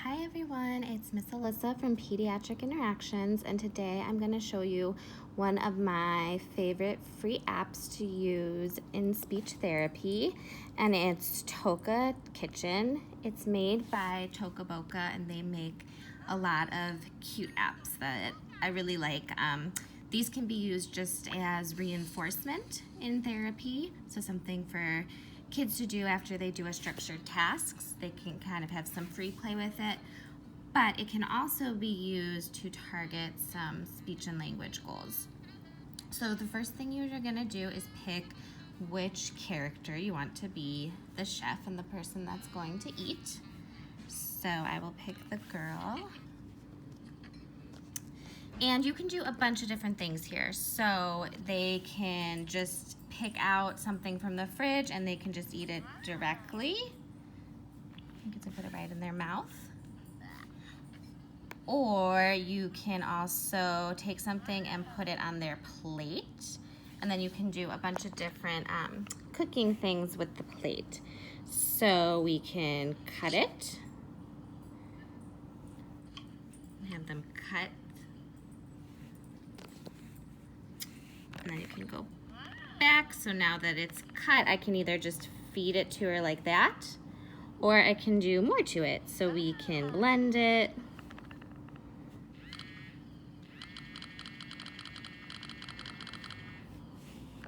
Hi everyone, it's Miss Alyssa from Pediatric Interactions, and today I'm going to show you one of my favorite free apps to use in speech therapy, and it's Toca Kitchen. It's made by Toca Boca, and they make a lot of cute apps that I really like. These can be used just as reinforcement in therapy, so something for kids to do after they do a structured tasks. They can kind of have some free play with it, but it can also be used to target some speech and language goals. So the first thing you're gonna do is pick which character you want to be the chef and the person that's going to eat. So I will pick the girl. And you can do a bunch of different things here. So they can just pick out something from the fridge and they can just eat it directly. You get to put it right in their mouth. Or you can also take something and put it on their plate. And then you can do a bunch of different cooking things with the plate. So we can cut it. Have them cut. And then you can go back. So now that it's cut, I can either just feed it to her like that, or I can do more to it. So we can blend it.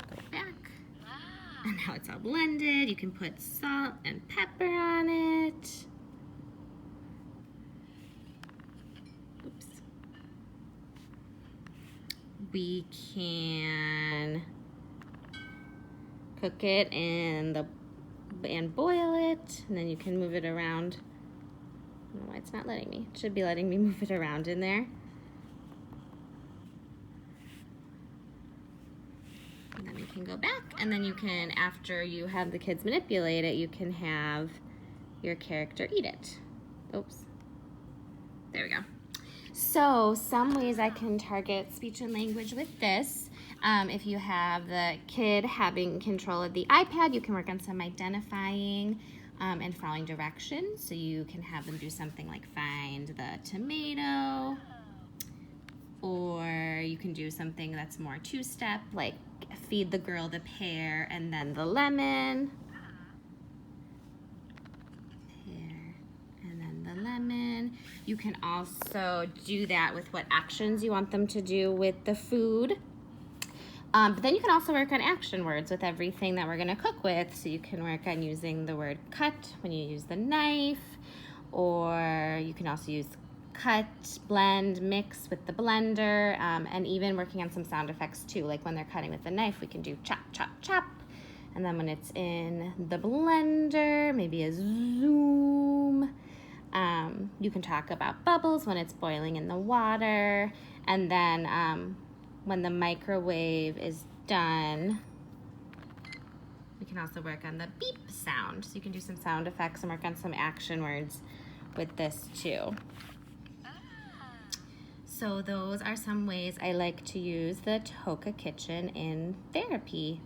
Go back. And now it's all blended. You can put salt and pepper on it. Oops. We can cook it and boil it, and then you can move it around. I don't know why it's not letting me. It should be letting me move it around in there. And then we can go back, and then you can, after you have the kids manipulate it, you can have your character eat it. Oops. There we go. So some ways I can target speech and language with this. If you have the kid having control of the iPad, you can work on some identifying and following directions. So you can have them do something like find the tomato, or you can do something that's more two-step, like feed the girl the pear and then the lemon. Lemon. You can also do that with what actions you want them to do with the food. But then you can also work on action words with everything that we're going to cook with. So you can work on using the word cut when you use the knife, or you can also use cut, blend, mix with the blender, and even working on some sound effects too. Like when they're cutting with the knife, we can do chop, chop, chop. And then when it's in the blender, maybe a zoom. You can talk about bubbles when it's boiling in the water, and then when the microwave is done, we can also work on the beep sound. So you can do some sound effects and work on some action words with this too. So those are some ways I like to use the Toca Kitchen in therapy.